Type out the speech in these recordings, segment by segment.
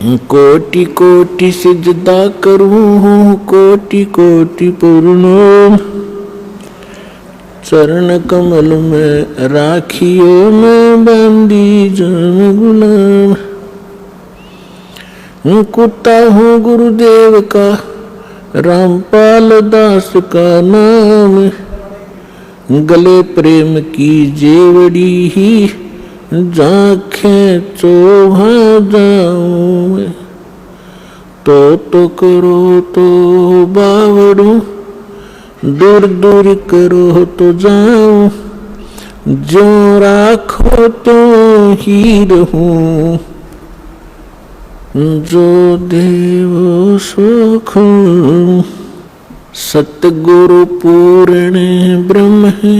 कोटि कोटि सिजदा करूं, कोटि कोटि प्रणाम। चरण कमल में राखियो, मैं बंदी जन गुलाम। कुत्ता हूँ गुरुदेव का, रामपाल दास का नाम। गले प्रेम की जेवड़ी ही, जाखें चोभा जाऊं। तो करो तो बावड़ू, दूर दूर करो तो जाऊं। जो राखो तो ही रहूं, जो देव सुख। सतगुरु पूर्ण ब्रह्म है,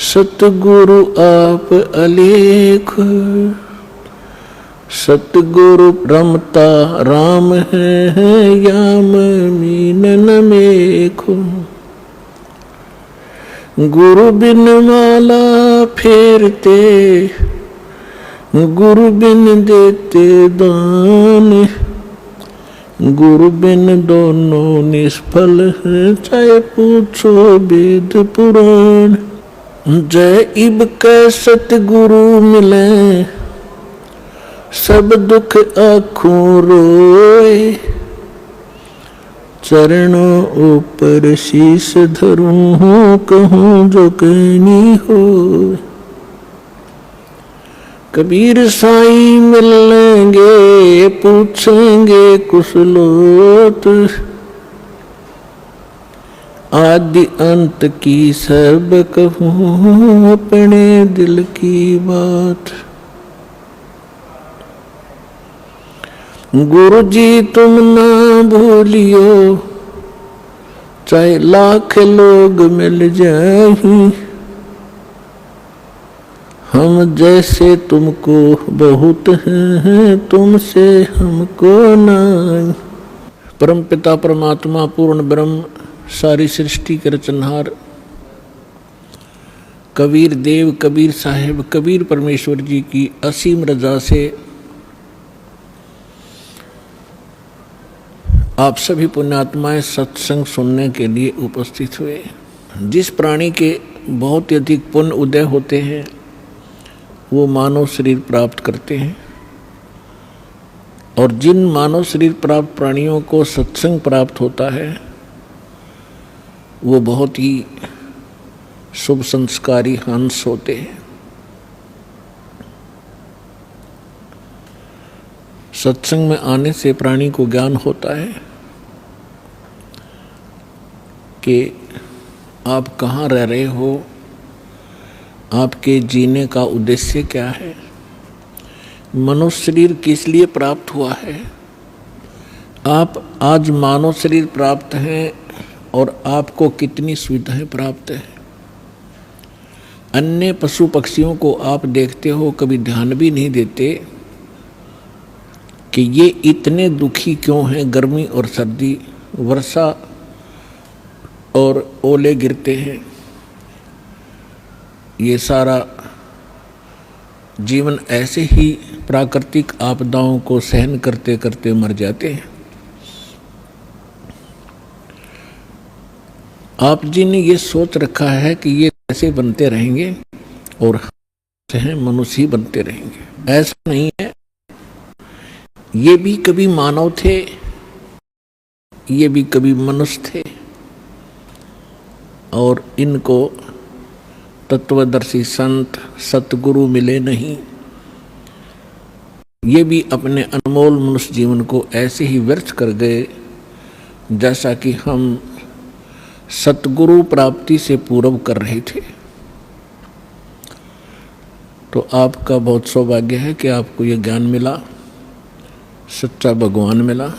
सतगुरु आप अलेख। सतगुरु रमता राम है, याम मीनन मेखो। गुरु बिन माला फेरते, गुरु बिन देते दान। गुरु बिन दोनों निष्फल है, चाहे पूछो वेद पुराण। जय इब कै सतगुरु मिले, सब दुख आँखों रोए। चरणों ऊपर शीश धरूं, कहूँ जो कहनी हो। कबीर साईं मिलेंगे, पूछेंगे कुशलोत। आदि अंत की सब कहूँ, अपने दिल की बात। गुरु जी तुम ना भूलियो, चाहे लाख लोग मिल जाएं। हम जैसे तुमको बहुत हैं, तुमसे हमको नहीं। परम पिता परमात्मा पूर्ण ब्रह्म, सारी सृष्टि के रचनहार कबीर देव कबीर साहिब कबीर परमेश्वर जी की असीम रजा से आप सभी पुण्यात्माएं सत्संग सुनने के लिए उपस्थित हुए। जिस प्राणी के बहुत ही अधिक पुण्य उदय होते हैं, वो मानव शरीर प्राप्त करते हैं। और जिन मानव शरीर प्राप्त प्राणियों को सत्संग प्राप्त होता है, वो बहुत ही शुभ संस्कारी हंस होते हैं। सत्संग में आने से प्राणी को ज्ञान होता है कि आप कहाँ रह रहे हो, आपके जीने का उद्देश्य क्या है, मनुष्य शरीर किस लिए प्राप्त हुआ है। आप आज मानव शरीर प्राप्त हैं और आपको कितनी सुविधाएं प्राप्त है। अन्य पशु पक्षियों को आप देखते हो, कभी ध्यान भी नहीं देते कि ये इतने दुखी क्यों हैं। गर्मी और सर्दी, वर्षा और ओले गिरते हैं, ये सारा जीवन ऐसे ही प्राकृतिक आपदाओं को सहन करते करते मर जाते हैं। आप जी ने ये सोच रखा है कि ये कैसे बनते रहेंगे और मनुष्य ही बनते रहेंगे। ऐसा नहीं है। ये भी कभी मानव थे, ये भी कभी मनुष्य थे, और इनको तत्वदर्शी संत सतगुरु मिले नहीं। ये भी अपने अनमोल मनुष्य जीवन को ऐसे ही व्यर्थ कर गए जैसा कि हम सतगुरु प्राप्ति से पूर्व कर रहे थे। तो आपका बहुत सौभाग्य है कि आपको ये ज्ञान मिला, सच्चा भगवान मिला,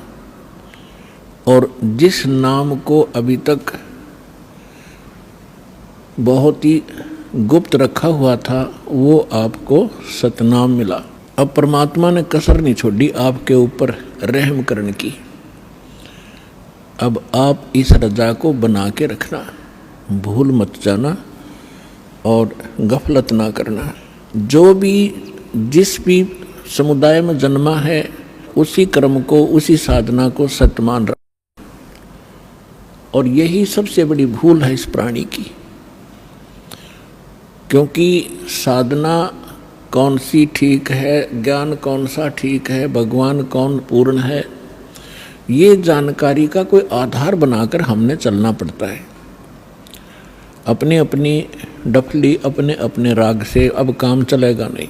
और जिस नाम को अभी तक बहुत ही गुप्त रखा हुआ था, वो आपको सतनाम मिला। अब परमात्मा ने कसर नहीं छोड़ी आपके ऊपर रहम करने की। अब आप इस रजा को बना के रखना, भूल मत जाना और गफलत ना करना। जो भी जिस भी समुदाय में जन्मा है उसी कर्म को, उसी साधना को सत्य मान रहा। और यही सबसे बड़ी भूल है इस प्राणी की, क्योंकि साधना कौन सी ठीक है, ज्ञान कौन सा ठीक है, भगवान कौन पूर्ण है, ये जानकारी का कोई आधार बनाकर हमने चलना पड़ता है। अपनी अपनी डफली, अपने अपने राग से अब काम चलेगा नहीं।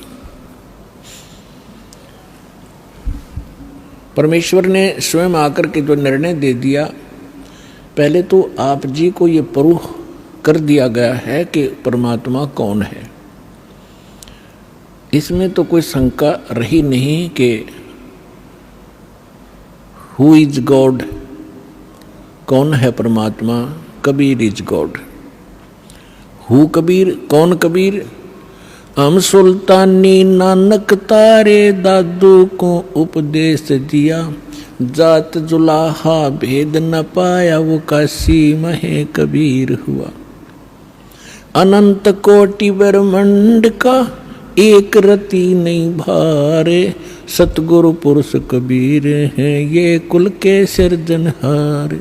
परमेश्वर ने स्वयं आकर के जो निर्णय दे दिया, पहले तो आप जी को ये प्रूफ कर दिया गया है कि परमात्मा कौन है। इसमें तो कोई शंका रही नहीं कि हु इज गॉड, कौन है परमात्मा। Kabir is God. Who Kabir, कौन कबीर। हम सुल्तानी नानक तारे दादू को उपदेश दिया, जात जुलाहा भेद न पाया वो काशी महे कबीर हुआ। अनंत कोटि ब्रह्मांड का एक रति नहीं भारे, सतगुरु पुरुष कबीर हैं ये कुल के सिरजनहार।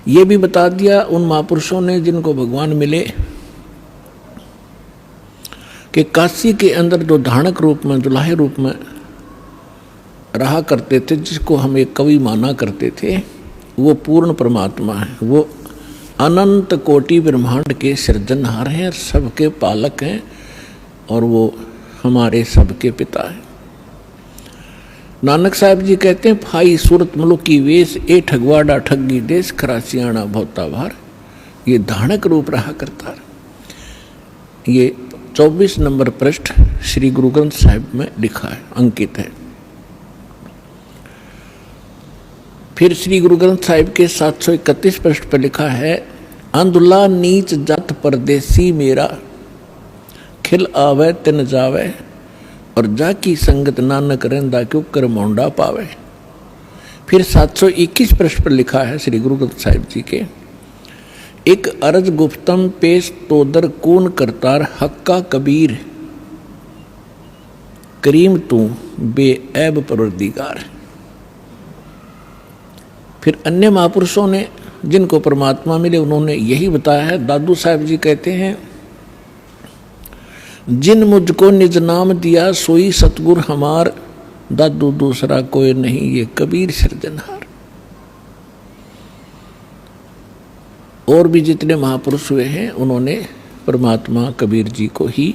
ये भी बता दिया उन महापुरुषों ने जिनको भगवान मिले कि काशी के अंदर जो धानक रूप में, दुल्हे रूप में रहा करते थे, जिसको हम एक कवि माना करते थे, वो पूर्ण परमात्मा है। वो अनंत कोटि ब्रह्मांड के सृजनहार हैं, सबके पालक हैं और वो हमारे सबके पिता हैं। नानक साहब जी कहते हैं, फाई सूरत मुल्क की वेश, ए ठगवाड़ा ठगी देश, खरासियाना भौता भार। ये धानक रूप रहा करता। ये 24 नंबर पृष्ठ श्री गुरु ग्रंथ साहिब में लिखा है, अंकित है। फिर श्री गुरु ग्रंथ साहिब के 731 पृष्ठ पर लिखा है, अंधुला नीच जात परदेसी मेरा, खिल आवे तिन जावे, और जाकी संगत नानक रहंदा क्यों कर मोंडा पावे। फिर 721 पृष्ठ पर लिखा है श्री गुरु ग्रंथ साहिब जी के, एक अर्ज गुप्तम पेश तोदर कून करतार, हक्का कबीर करीम तू बेऐब परवरदिगार। फिर अन्य महापुरुषों ने जिनको परमात्मा मिले उन्होंने यही बताया है। दादू साहब जी कहते हैं, जिन मुझको निज नाम दिया सोई सतगुर हमार, दादू दूसरा कोई नहीं ये कबीर सिरजनहार। और भी जितने महापुरुष हुए हैं उन्होंने परमात्मा कबीर जी को ही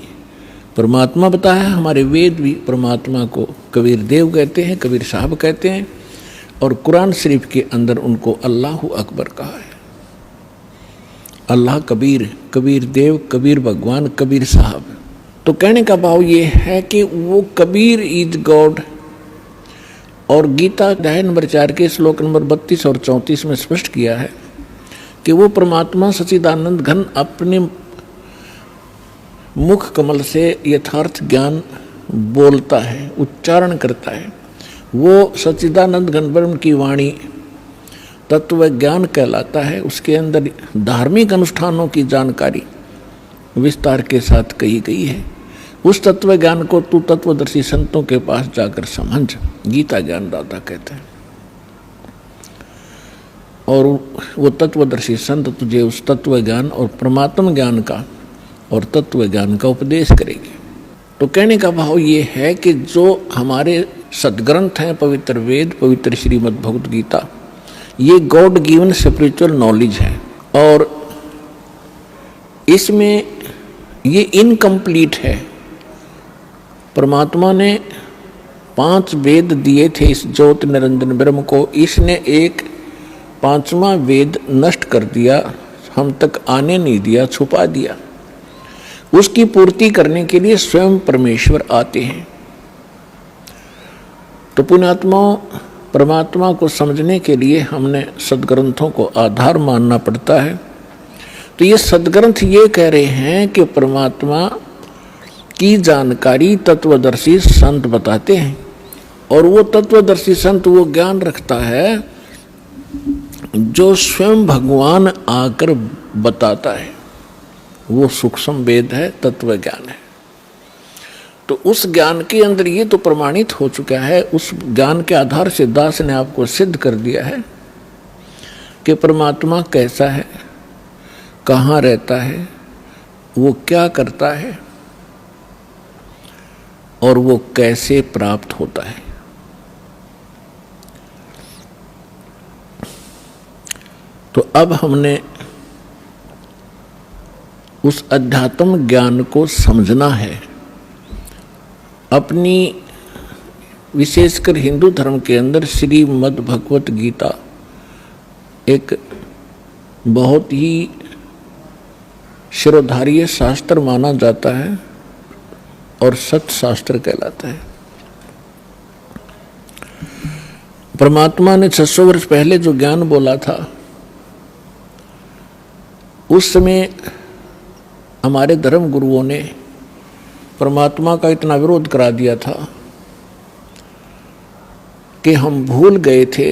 परमात्मा बताया। हमारे वेद भी परमात्मा को कबीर देव कहते हैं, कबीर साहब कहते हैं, और कुरान शरीफ के अंदर उनको अल्लाह अकबर कहा है। अल्लाह कबीर, कबीर देव, कबीर भगवान, कबीर साहब। तो कहने का भाव ये है कि वो कबीर इज गॉड। और गीता अध्याय नंबर 4 के श्लोक नंबर 32 और 34 में स्पष्ट किया है कि वो परमात्मा सच्चिदानंद घन अपने मुख कमल से यथार्थ ज्ञान बोलता है, उच्चारण करता है। वो सच्चिदानंद घन ब्रह्म की वाणी तत्व ज्ञान कहलाता है। उसके अंदर धार्मिक अनुष्ठानों की जानकारी विस्तार के साथ कही गई है। उस तत्व ज्ञान को तू तत्वदर्शी संतों के पास जाकर समझ, गीता ज्ञान दाता कहते हैं। और वो तत्वदर्शी संत तुझे उस तत्व ज्ञान और परमात्म ज्ञान का और तत्व ज्ञान का उपदेश करेगी। तो कहने का भाव ये है कि जो हमारे सदग्रंथ हैं, पवित्र वेद, पवित्र श्रीमद् भगवद गीता, ये गॉड गिवन स्पिरिचुअल नॉलेज है। और इसमें ये इनकम्प्लीट है। परमात्मा ने 5 वेद दिए थे इस ज्योत निरंजन ब्रह्म को, इसने एक 5वां वेद नष्ट कर दिया, हम तक आने नहीं दिया, छुपा दिया। उसकी पूर्ति करने के लिए स्वयं परमेश्वर आते हैं। तो पुण्यात्माओं, परमात्मा को समझने के लिए हमने सदग्रंथों को आधार मानना पड़ता है। तो ये सदग्रंथ ये कह रहे हैं कि परमात्मा की जानकारी तत्वदर्शी संत बताते हैं, और वो तत्वदर्शी संत वो ज्ञान रखता है जो स्वयं भगवान आकर बताता है। वो सूक्ष्म वेद है, तत्व ज्ञान है। तो उस ज्ञान के अंदर ये तो प्रमाणित हो चुका है, उस ज्ञान के आधार से दास ने आपको सिद्ध कर दिया है कि परमात्मा कैसा है, कहाँ रहता है, वो क्या करता है और वो कैसे प्राप्त होता है। तो अब हमने उस अध्यात्म ज्ञान को समझना है। अपनी विशेषकर हिंदू धर्म के अंदर श्रीमद् भगवत गीता एक बहुत ही शिरोधार्य शास्त्र माना जाता है और सत शास्त्र कहलाता है। परमात्मा ने 600 वर्ष पहले जो ज्ञान बोला था, उस समय हमारे धर्म गुरुओं ने परमात्मा का इतना विरोध करा दिया था कि हम भूल गए थे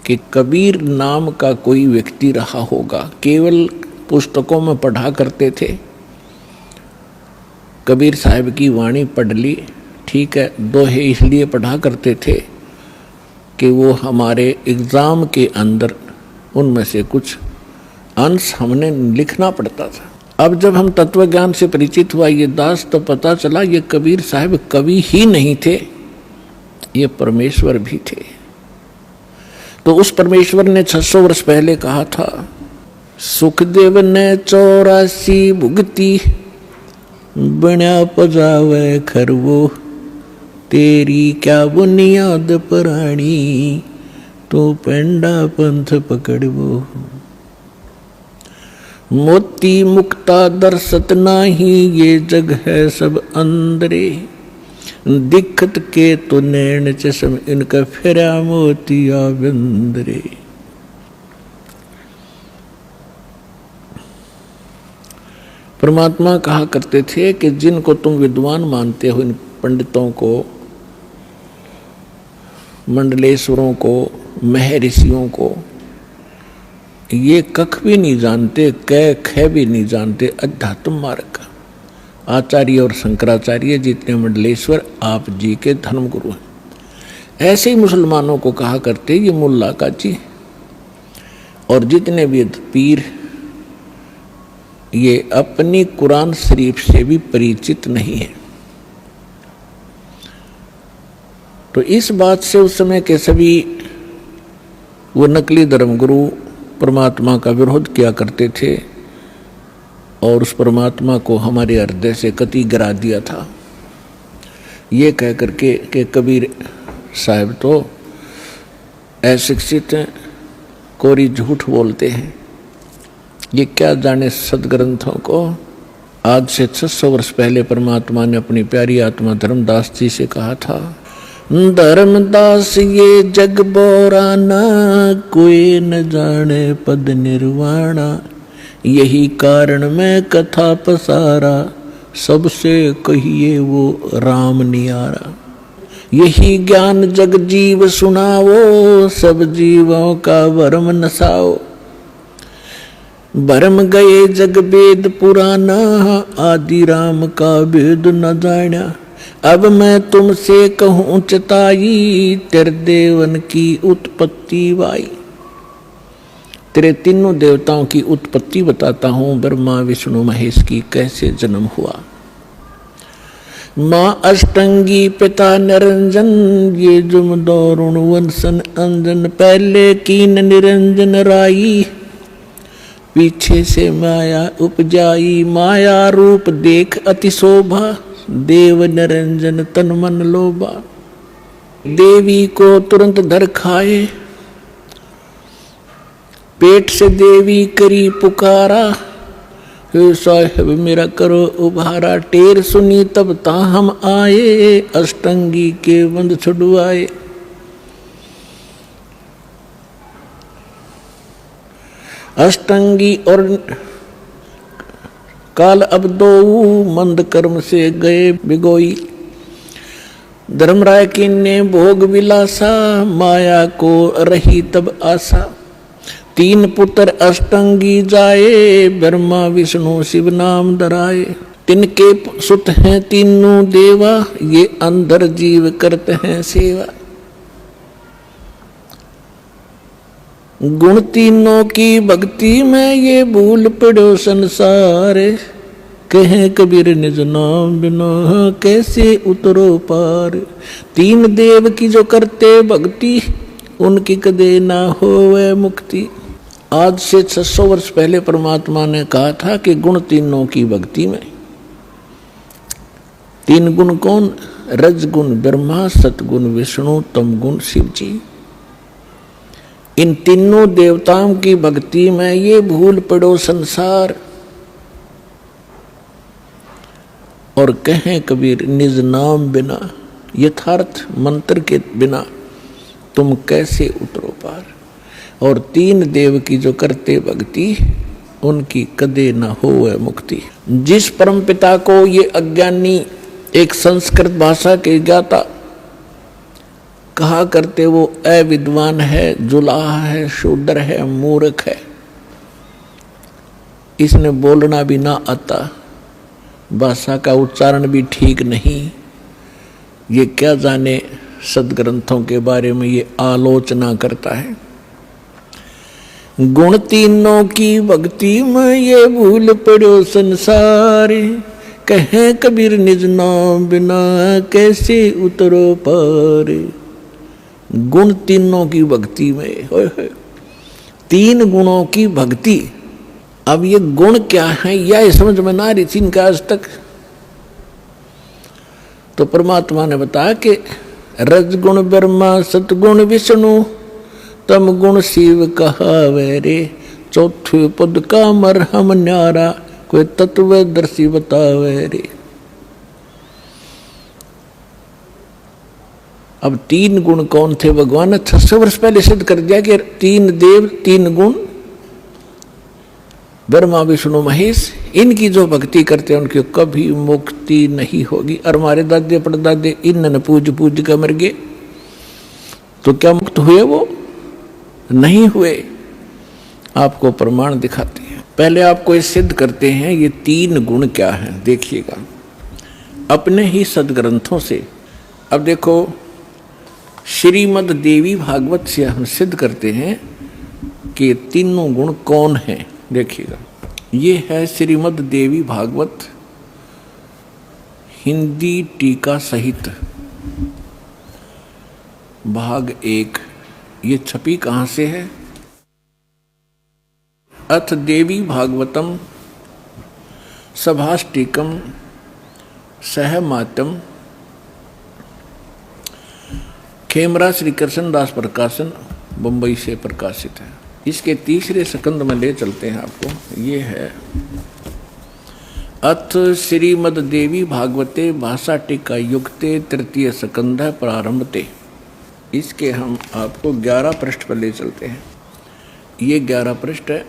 कि कबीर नाम का कोई व्यक्ति रहा होगा। केवल पुस्तकों में पढ़ा करते थे, कबीर साहब की वाणी पढ़ ली, ठीक है, दोहे इसलिए पढ़ा करते थे कि वो हमारे एग्ज़ाम के अंदर उनमें से कुछ अंश हमने लिखना पड़ता था। अब जब हम तत्व ज्ञान से परिचित हुआ ये दास, तो पता चला ये कबीर साहब कवि ही नहीं थे, ये परमेश्वर भी थे। तो उस परमेश्वर ने 600 वर्ष पहले कहा था, सुखदेव ने 84 भुगती बण्या पजावे खरवो, तेरी क्या बुनियाद पराणी, तो पेंडा पंथ पकड़वो। मोती मुक्ता दर्शत नाही, ये जग है सब अंदरे, दिक्कत के तो नैन चश्म इनका फिरा मोतिया बिंदरे। परमात्मा कहा करते थे कि जिनको तुम विद्वान मानते हो, इन पंडितों को, मंडलेश्वरों को, महर्षियों को, ये कख भी नहीं जानते, कै ख भी नहीं जानते अध्यात्म मार्ग का। आचार्य और शंकराचार्य जितने मंडलेश्वर आप जी के धर्मगुरु हैं। ऐसे ही मुसलमानों को कहा करते ये मुल्ला काजी, और जितने भी पीर ये अपनी कुरान शरीफ से भी परिचित नहीं है। तो इस बात से उस समय के सभी वो नकली धर्मगुरु परमात्मा का विरोध किया करते थे और उस परमात्मा को हमारे हृदय से कति गिरा दिया था, ये कह करके कि कबीर साहब तो अशिक्षित हैं, कोरी झूठ बोलते हैं, ये क्या जाने सदग्रंथों को। आज से 600 वर्ष पहले परमात्मा ने अपनी प्यारी आत्मा धर्मदास जी से कहा था, धर्मदास ये जग बोराना, कोई न जाने पद निर्वाणा, यही कारण मैं कथा पसारा, सबसे कहिए वो राम नियारा। यही ज्ञान जग जीव सुनाओ, सब जीवों का भरम नसाओ, भरम गए जग वेद पुराना, आदि राम का वेद न जाना। अब मैं तुमसे कहूँ चताई, तेरे देवन की उत्पत्ति वाई। तेरे तीनों देवताओं की उत्पत्ति बताता हूँ, ब्रह्मा विष्णु महेश की कैसे जन्म हुआ। माँ अष्टंगी पिता निरंजन, ये जुम दौरुण वंशन अंजन। पहले कीन निरंजन राई, पीछे से माया उपजाई। माया रूप देख अति शोभा, देव निरंजन तन मन लोभा। देवी को तुरंत धर खाए, पेट से देवी करी पुकारा। हे साहिब मेरा करो उभारा, टेर सुनी तब ता हम आए, अष्टंगी के बंद छुड़वाए। अष्टंगी और काल अब दो मंद कर्म से गए बिगोई। धर्मराय की ने भोग विलासा, माया को रही तब आशा। तीन पुत्र अष्टंगी जाए, ब्रह्मा विष्णु शिव नाम धराए। तिनके सुत हैं तीनों देवा, ये अंदर जीव करते हैं सेवा। गुण तीनों की भक्ति में ये भूल पड़ो संसार, कहे कबीर निज नाम बिना कैसे उतरो पार। तीन देव की जो करते भक्ति, उनकी कदे ना होवे मुक्ति। आज से 600 वर्ष पहले परमात्मा ने कहा था कि गुण तीनों की भक्ति में। तीन गुण कौन? रजगुण ब्रह्मा, सतगुण विष्णु, तम गुण शिव जी। इन तीनों देवताओं की भक्ति में ये भूल पड़ो संसार, और कहें कबीर निज नाम बिना, यथार्थ मंत्र के बिना तुम कैसे उतरो पार। और तीन देव की जो करते भक्ति, उनकी कदे न होवे मुक्ति। जिस परम पिता को ये अज्ञानी, एक संस्कृत भाषा के ज्ञाता कहा करते, वो अविद्वान है, जुलाहा है, शूद्र है, मूर्ख है, इसने बोलना भी ना आता, भाषा का उच्चारण भी ठीक नहीं, ये क्या जाने सदग्रंथों के बारे में ये आलोचना करता है। गुण तीनों की भक्ति में ये भूल पड़ो संसार, कहें कबीर निज नाम बिना कैसे उतरो पार। गुण तीनों की भक्ति में, तीन गुणों की भक्ति। अब ये गुण क्या है यह समझ में ना रही थी इनका आज तक। तो परमात्मा ने बताया कि रजगुण ब्रह्मा, सतगुण विष्णु, तम गुण शिव कहावे रे। चौथे पद का मरहम न्यारा, कोई तत्वदर्शी बतावे रे। अब तीन गुण कौन थे? भगवान ने 600 वर्ष पहले सिद्ध कर दिया कि तीन देव, तीन गुण, ब्रह्मा विष्णु महेश, इनकी जो भक्ति करते हैं उनकी कभी मुक्ति नहीं होगी। और हमारे दादे परदादे इन्होंने पूज पूज कर मर गए, तो क्या मुक्त हुए? वो नहीं हुए। आपको प्रमाण दिखाते हैं। पहले आपको ये सिद्ध करते हैं ये तीन गुण क्या हैं, देखिएगा अपने ही सदग्रंथों से। अब देखो, श्रीमद् देवी भागवत से हम सिद्ध करते हैं कि तीनों गुण कौन हैं। देखिएगा, ये है श्रीमद् देवी भागवत हिंदी टीका सहित भाग 1। ये छपी कहाँ से है? अथ देवी भागवतम सभाष्टिकम सहमातम, खेमरा श्री कृष्णदास प्रकाशन, बंबई से प्रकाशित है। इसके तीसरे स्कंद में ले चलते हैं आपको। ये है अथ श्रीमद् देवी भागवते भाषा टीका युक्ते तृतीय स्कंध प्रारंभते। इसके हम आपको 11 पृष्ठ पर ले चलते हैं। ये 11 पृष्ठ है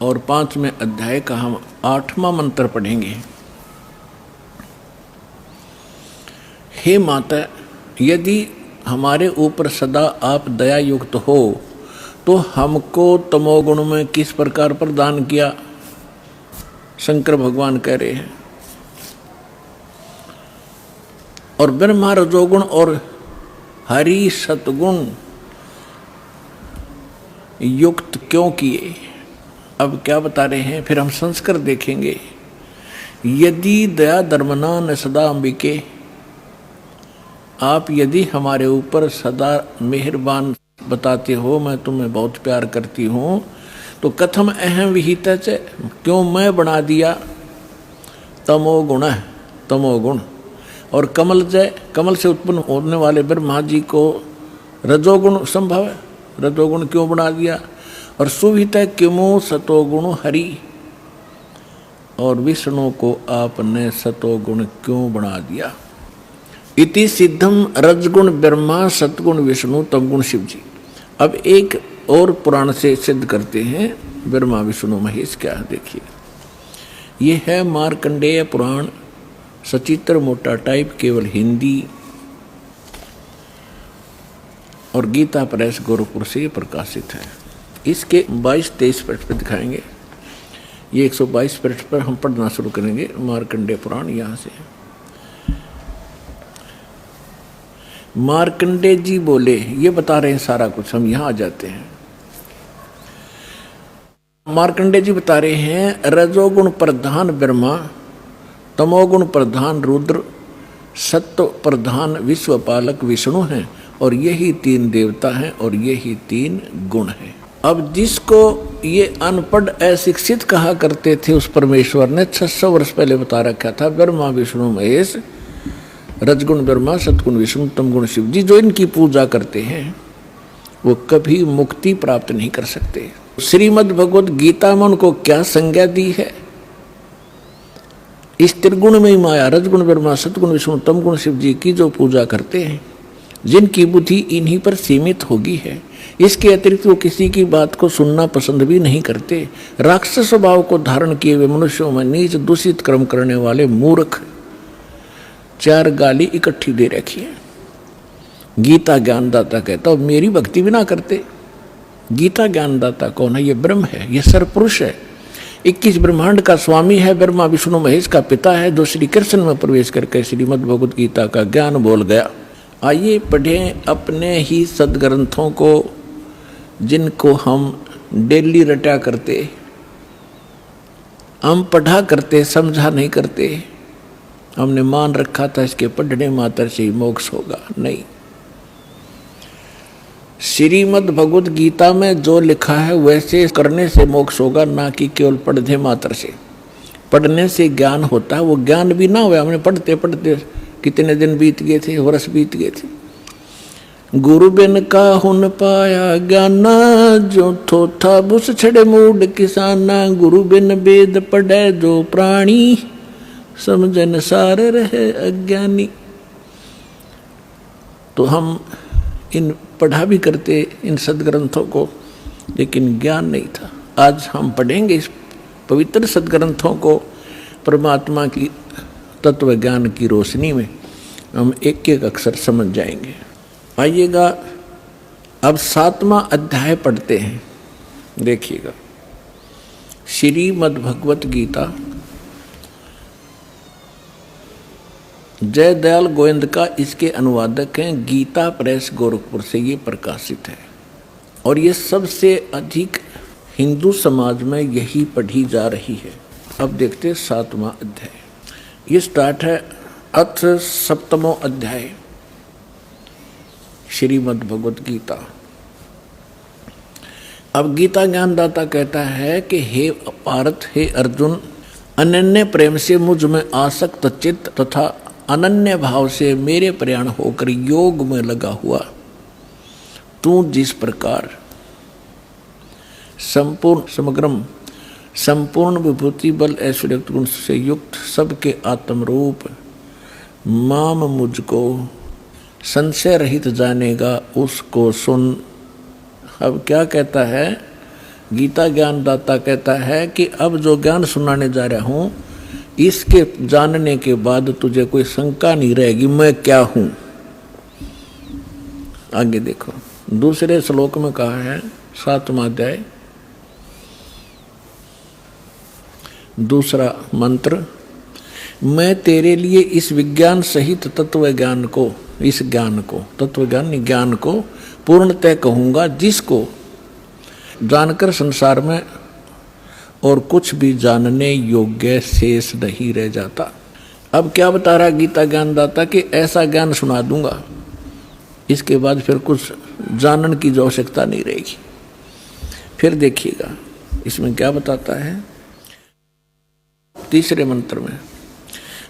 और 5वें अध्याय का हम 8वां मंत्र पढ़ेंगे। हे माता, यदि हमारे ऊपर सदा आप दया युक्त हो तो हमको तमोगुण में किस प्रकार प्रदान किया? शंकर भगवान कह रहे हैं। और ब्रह्मा रजोगुण और हरि सतगुण युक्त क्यों किए? अब क्या बता रहे हैं, फिर हम संस्कार देखेंगे। यदि दया धर्मना न सदा अंबिके, आप यदि हमारे ऊपर सदा मेहरबान बताते हो, मैं तुम्हें बहुत प्यार करती हूँ, तो कथम अहम विहित, क्यों मैं बना दिया तमोगुण, तमोगुण। और कमल जय, कमल से उत्पन्न होने वाले ब्रह्मा जी को रजोगुण संभव है, रजोगुण क्यों बना दिया? और सुविहित किमो सतोगुण हरि, और विष्णु को आपने सतोगुण क्यों बना दिया? इति सिद्धम रजगुण ब्रह्मा, सतगुण विष्णु, तमगुण शिव जी। अब एक और पुराण से सिद्ध करते हैं ब्रह्मा विष्णु महेश क्या है। देखिए, ये है मार्कंडेय पुराण, सचित्र मोटा टाइप, केवल हिंदी, और गीता प्रेस गोरखपुर से प्रकाशित है। इसके 22-23 पृष्ठ पर दिखाएंगे ये 122 पृष्ठ पर हम पढ़ना शुरू करेंगे मार्कंडेय पुराण। यहाँ से मार्कंडेय जी बोले, ये बता रहे हैं सारा कुछ, हम यहाँ आ जाते हैं। मार्कंडेय जी बता रहे हैं रजोगुण प्रधान ब्रह्मा, तमोगुण प्रधान रुद्र, सत्व प्रधान विश्वपालक विष्णु हैं, और यही 3 देवता हैं और यही 3 गुण हैं। अब जिसको ये अनपढ़ अशिक्षित कहा करते थे, उस परमेश्वर ने 600 वर्ष पहले बता रखा था ब्रह्मा विष्णु महेश, रजगुण ब्रह्मा, सतगुण विष्णु, तमगुण शिव जी। जो इनकी पूजा करते हैं वो कभी मुक्ति प्राप्त नहीं कर सकते। श्रीमद् भगवत गीता में उनको क्या संज्ञा दी है? इस त्रिगुण में ही माया, रजगुण ब्रह्मा, सतगुण विष्णु, तमगुण शिव जी की जो पूजा करते हैं, जिनकी बुद्धि इन्हीं पर सीमित होगी है, इसके अतिरिक्त वो किसी की बात को सुनना पसंद भी नहीं करते। राक्षस स्वभाव को धारण किए हुए मनुष्यों में नीच दूषित कर्म करने वाले मूर्ख 4 गाली इकट्ठी दे रखी है। गीता ज्ञानदाता कहता हो मेरी भक्ति भी ना करते। गीता ज्ञानदाता कौन है? ये ब्रह्म है, ये सरपुरुष है, 21 ब्रह्मांड का स्वामी है, ब्रह्मा विष्णु महेश का पिता है, जो श्री कृष्ण में प्रवेश करके श्रीमद् भगवत गीता का ज्ञान बोल गया। आइए पढ़ें अपने ही सदग्रंथों को, जिनको हम डेली रटा करते, हम पढ़ा करते, समझा नहीं करते। हमने मान रखा था इसके पढ़ने मात्र से ही मोक्ष होगा। नहीं, श्रीमद् भगवत गीता में जो लिखा है वैसे करने से मोक्ष होगा, ना कि केवल पढ़ने मात्र से। पढ़ने से ज्ञान होता है, वो ज्ञान भी ना हुआ, हमने पढ़ते पढ़ते कितने दिन बीत गए थे, वर्ष बीत गए थे। गुरु बिन का हुन पाया ज्ञाना, जो थोथा बुस छड़े मूड किसाना। गुरु बिन वेद पढ़े जो प्राणी, समझन सारे रहे अज्ञानी। तो हम इन पढ़ा भी करते इन सदग्रंथों को, लेकिन ज्ञान नहीं था। आज हम पढ़ेंगे इस पवित्र सदग्रंथों को, परमात्मा की तत्व ज्ञान की रोशनी में हम एक एक अक्षर समझ जाएंगे। आइएगा अब 7वां अध्याय पढ़ते हैं। देखिएगा, श्रीमद् भगवत गीता जयदयाल गोविंद का इसके अनुवादक हैं, गीता प्रेस गोरखपुर से ये प्रकाशित है, और ये सबसे अधिक हिंदू समाज में यही पढ़ी जा रही है। अब देखते हैं 7वां अध्याय। ये स्टार्ट है अथ 7वां अध्याय श्रीमद् भगवत गीता। अब गीता ज्ञानदाता कहता है कि हे पार्थ, हे अर्जुन, अनन्य प्रेम से मुझ में आसक्त चित्त तथा अनन्य भाव से मेरे प्रयाण होकर योग में लगा हुआ, तू जिस प्रकार संपूर्ण समग्रम संपूर्ण विभूति बल ऐश्वर्य गुण से युक्त सबके आत्म रूप माम मुझको संशय रहित जानेगा, उसको सुन। अब क्या कहता है गीता ज्ञानदाता? कहता है कि अब जो ज्ञान सुनाने जा रहा हूँ, इसके जानने के बाद तुझे कोई शंका नहीं रहेगी मैं क्या हूं। आगे देखो, दूसरे श्लोक में कहा है 7वां अध्याय दूसरा मंत्र, मैं तेरे लिए इस विज्ञान सहित तत्व ज्ञान को, इस ज्ञान को, तत्व ज्ञान को पूर्णतः कहूंगा, जिसको जानकर संसार में और कुछ भी जानने योग्य शेष नहीं रह जाता। अब क्या बता रहा गीता ज्ञानदाता कि ऐसा ज्ञान सुना दूंगा, इसके बाद फिर कुछ जानने की जो आवश्यकता नहीं रहेगी। फिर देखिएगा इसमें क्या बताता है। तीसरे मंत्र में,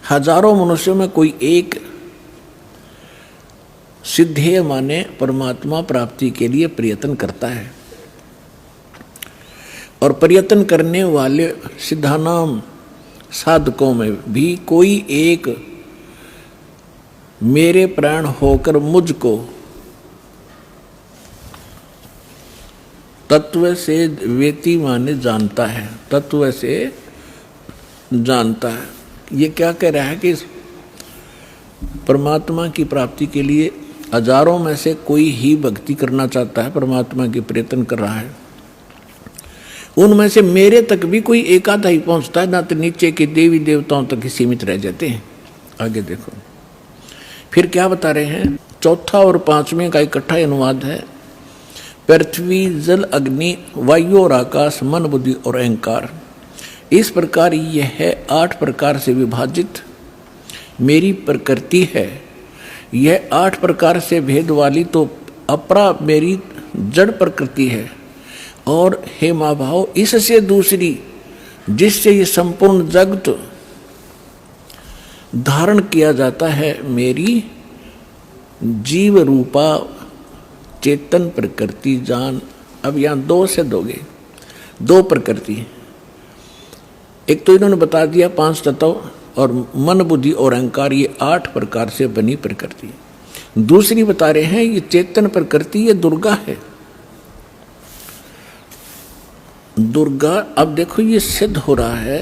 हजारों मनुष्यों में कोई एक सिद्धेय माने परमात्मा प्राप्ति के लिए प्रयत्न करता है, और प्रयत्न करने वाले सिद्धानाम साधकों में भी कोई एक मेरे प्राण होकर मुझको तत्व से वेति माने जानता है, तत्व से जानता है। ये क्या कह रहा है कि परमात्मा की प्राप्ति के लिए हजारों में से कोई ही भक्ति करना चाहता है, परमात्मा की प्रयत्न कर रहा है, उनमें से मेरे तक भी कोई एक आधा ही पहुंचता है, ना तो नीचे के देवी देवताओं तक ही सीमित रह जाते हैं। आगे देखो फिर क्या बता रहे हैं। चौथा और पांचवें का इकट्ठा अनुवाद है, पृथ्वी जल अग्नि वायु और आकाश मन बुद्धि और अहंकार, इस प्रकार यह है 8 प्रकार से विभाजित मेरी प्रकृति है। यह 8 प्रकार से भेद वाली तो अपरा मेरी जड़ प्रकृति है, और हे माँ भाव इससे दूसरी जिससे ये संपूर्ण जगत धारण किया जाता है, मेरी जीव रूपा चेतन प्रकृति जान। अब यहाँ 2 से दोगे, 2 प्रकृति। एक तो इन्होंने बता दिया 5 तत्व और मन बुद्धि और अहंकार, ये 8 प्रकार से बनी प्रकृति। दूसरी बता रहे हैं ये चेतन प्रकृति, ये दुर्गा है। दुर्गा, अब देखो ये सिद्ध हो रहा है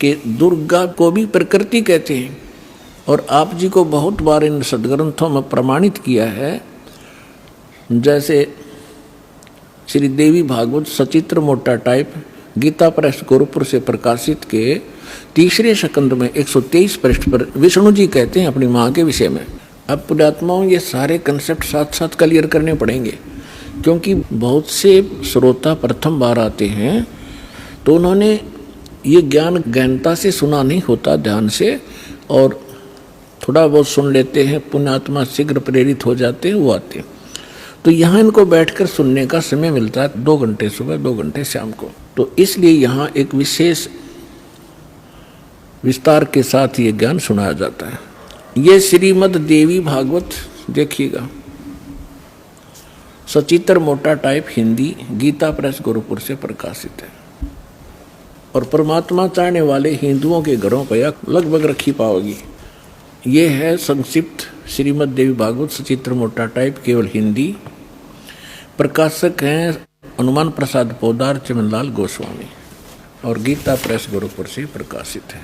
कि दुर्गा को भी प्रकृति कहते हैं, और आप जी को बहुत बार इन सदग्रंथों में प्रमाणित किया है। जैसे श्री देवी भागवत सचित्र मोटा टाइप गीता प्रेस गोरखपुर से प्रकाशित के 3रे स्कंद में 123 पृष्ठ पर विष्णु जी कहते हैं अपनी माँ के विषय में। अब पुण्यात्माओं ये सारे कंसेप्ट साथ साथ क्लियर करने पड़ेंगे, क्योंकि बहुत से श्रोता प्रथम बार आते हैं तो उन्होंने ये ज्ञान गहनता से सुना नहीं होता ध्यान से, और थोड़ा बहुत सुन लेते हैं, पुण्यात्मा शीघ्र प्रेरित हो जाते हैं, वो आते हैं। तो यहाँ इनको बैठकर सुनने का समय मिलता है 2 घंटे सुबह 2 घंटे शाम को, तो इसलिए यहाँ एक विशेष विस्तार के साथ ये ज्ञान सुनाया जाता है। ये श्रीमद् देवी भागवत देखिएगा, सचित्र मोटा टाइप हिंदी, गीता प्रेस गोरखपुर से प्रकाशित है, और परमात्मा चाहने वाले हिंदुओं के घरों पर लगभग रखी पाओगी। ये है संक्षिप्त श्रीमद् देवी भागवत सचित्र मोटा टाइप केवल हिंदी। प्रकाशक हैं हनुमान प्रसाद पोदार चमनलाल गोस्वामी, और गीता प्रेस गोरखपुर से प्रकाशित है।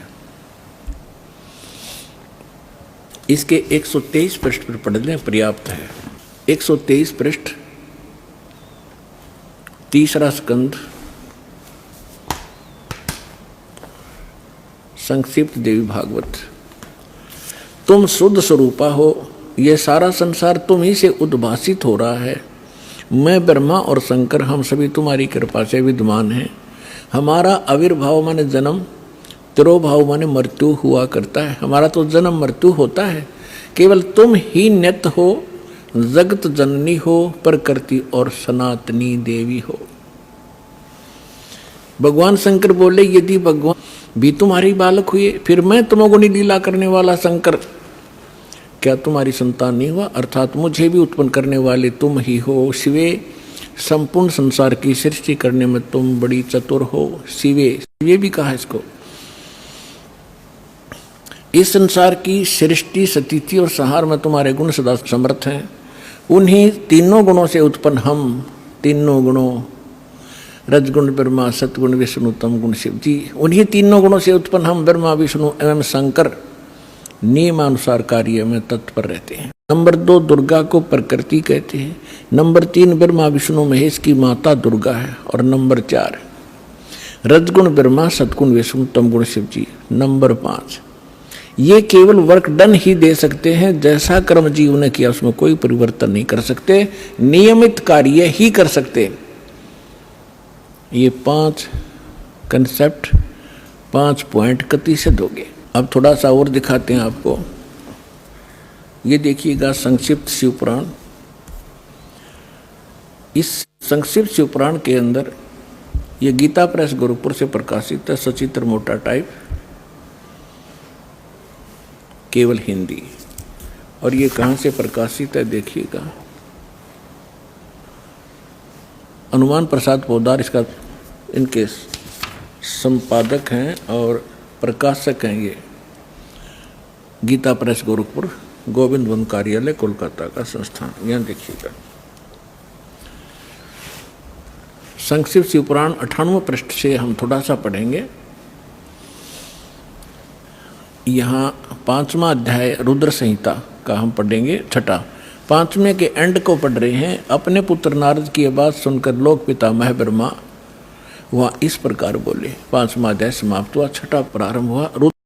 इसके 123 पृष्ठ पर पढ़ लें पर्याप्त है। 123 पृष्ठ, 3रा स्कंद, संक्षिप्त देवी भागवत। तुम शुद्ध स्वरूपा हो, यह सारा संसार तुम ही से उद्भासित हो रहा है। मैं ब्रह्मा और शंकर हम सभी तुम्हारी कृपा से विद्यमान हैं। हमारा आविर्भाव माने जन्म, तिरोभाव माने मृत्यु हुआ करता है। हमारा तो जन्म मृत्यु होता है, केवल तुम ही नित्य हो, जगत जननी हो, प्रकृति और सनातनी देवी हो। भगवान शंकर बोले यदि भगवान भी तुम्हारी बालक हुए, फिर मैं तमोगुणी लीला करने वाला शंकर क्या तुम्हारी संतान नहीं हुआ? अर्थात मुझे भी उत्पन्न करने वाले तुम ही हो। शिवे, संपूर्ण संसार की सृष्टि करने में तुम बड़ी चतुर हो। शिवे, ये भी कहा इसको। इस संसार की सृष्टि, स्थिति और संहार में तुम्हारे गुण सदा समर्थ हैं। उन्हीं तीनों गुणों से उत्पन्न हम, तीनों गुणों रजगुण ब्रह्मा, सतगुण विष्णु, तम गुण शिव जी, उन्हीं तीनों गुणों से उत्पन्न हम ब्रह्मा विष्णु एवं शंकर नियमानुसार कार्य में तत्पर रहते हैं। नंबर 2 दुर्गा को प्रकृति कहते हैं। नंबर 3 ब्रह्मा विष्णु महेश की माता दुर्गा है। और नंबर 4 रजगुण ब्रह्मा, सतगुण विष्णु, तम गुण शिव जी। नंबर 5 ये केवल वर्क डन ही दे सकते हैं, जैसा कर्म जीव ने किया उसमें कोई परिवर्तन नहीं कर सकते, नियमित कार्य ही कर सकते। ये 5 कंसेप्ट, 5 पॉइंट कति से दोगे। अब थोड़ा सा और दिखाते हैं आपको। ये देखिएगा संक्षिप्त शिवपुराण। इस संक्षिप्त शिवपुराण के अंदर ये गीता प्रेस गोरखपुर से प्रकाशित है, सचित्र मोटा टाइप, केवल हिंदी। और ये कहाँ से प्रकाशित है देखिएगा, हनुमान प्रसाद पोदार इसका इनके संपादक हैं और प्रकाशक हैं। ये गीता प्रेस गोरखपुर, गोविंद वन कार्यालय कोलकाता का संस्थान। यहाँ देखिएगा संक्षिप्त शिवपुराण 98 पृष्ठ से हम थोड़ा सा पढ़ेंगे। यहाँ 5वां अध्याय रुद्र संहिता का हम पढ़ेंगे, 6ठा 5वें के एंड को पढ़ रहे हैं। अपने पुत्र नारद की बात सुनकर लोक पितामह ब्रह्मा वह इस प्रकार बोले। 5वां अध्याय समाप्त हुआ। 6वां प्रारंभ हुआ।